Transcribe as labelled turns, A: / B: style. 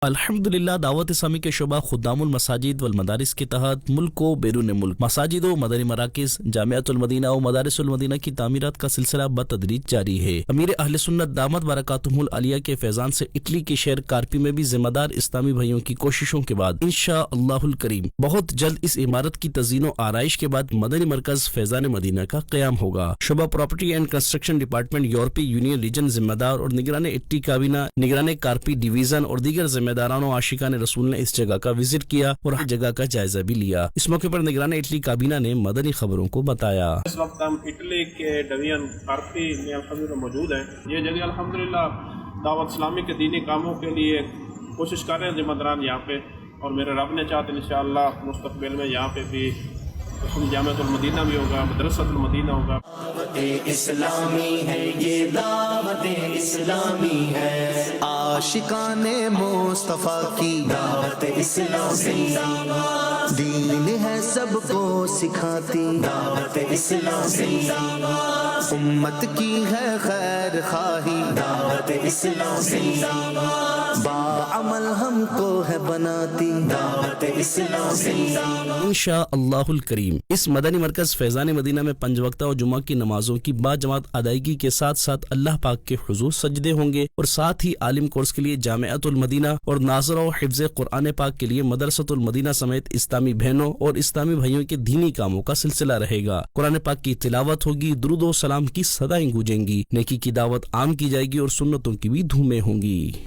A: الحمدللہ دعوت اسلامی کے شعبہ خدام المساجد والمدارس کے تحت ملک و بیرون ملک مساجد و مدنی مراکز جامعۃ المدینہ و مدارس المدینہ کی تعمیرات کا سلسلہ بتدریج جاری ہے۔ امیر اہل سنت دامت برکاتہم العالیہ کے فیضان سے اٹلی کے شہر کارپی میں بھی ذمہ دار اسلامی بھائیوں کی کوششوں کے بعد انشاءاللہ الکریم بہت جلد اس عمارت کی تزئین و آرائش کے بعد مدنی مرکز فیضان مدینہ کا قیام ہوگا۔ شعبہ پراپرٹی اینڈ کنسٹرکشن ڈپارٹمنٹ یورپی یونین ریجن ذمہ دار اور نگران اٹلی کابینہ نگران کارپی ڈویژن اور دیگر ذمہ داران و عاشقان رسول نے اس جگہ کا وزٹ کیا اور ہر جگہ کا جائزہ بھی لیا۔ اس موقع پر نگران اٹلی کابینہ نے مدنی خبروں کو بتایا۔
B: اس وقت ہم اٹلی کے ڈویژن کارپی میں الحمدللہ موجود ہیں۔ یہ جگہ الحمدللہ دعوت اسلامی کے دینی کاموں کے لیے کوشش کر رہے ہیں ذمہ داران یہاں پہ، اور میرے رب نے چاہتے انشاءاللہ مستقبل میں یہاں پہ بھی جامعۃ المدینہ بھی ہوگا، مدرسۃ المدینہ ہوگا۔
C: دعوت اسلامی ہے، یہ دعوت اسلامی ہے، عاشقان مصطفیٰ کی دعوت اسلامی، دین ہے سب کو سکھاتی دعوت اسلامی، امت کی ہے خیر خواہی دعوت اسلامی، باعمل ہم کو ہے بناتی دعوت اسلامی۔
A: انشاءاللہ الکریم اس مدنی مرکز فیضان مدینہ میں 5 وقتہ و جمعہ کی نمازوں کی با جماعت ادائیگی کے ساتھ ساتھ اللہ پاک کے حضور سجدے ہوں گے، اور ساتھ ہی عالم کورس کے لیے جامعۃ المدینہ اور ناظرہ و حفظ قرآن پاک کے لیے مدرسۃ المدینہ سمیت اسلامی بہنوں اور اسلامی بھائیوں کے دینی کاموں کا سلسلہ رہے گا۔ قرآن پاک کی تلاوت ہوگی، درود و سلام کی صدائیں گونجیں گی، نیکی کی دعوت عام کی جائے گی اور سنتوں کی بھی دھومیں ہوں گی۔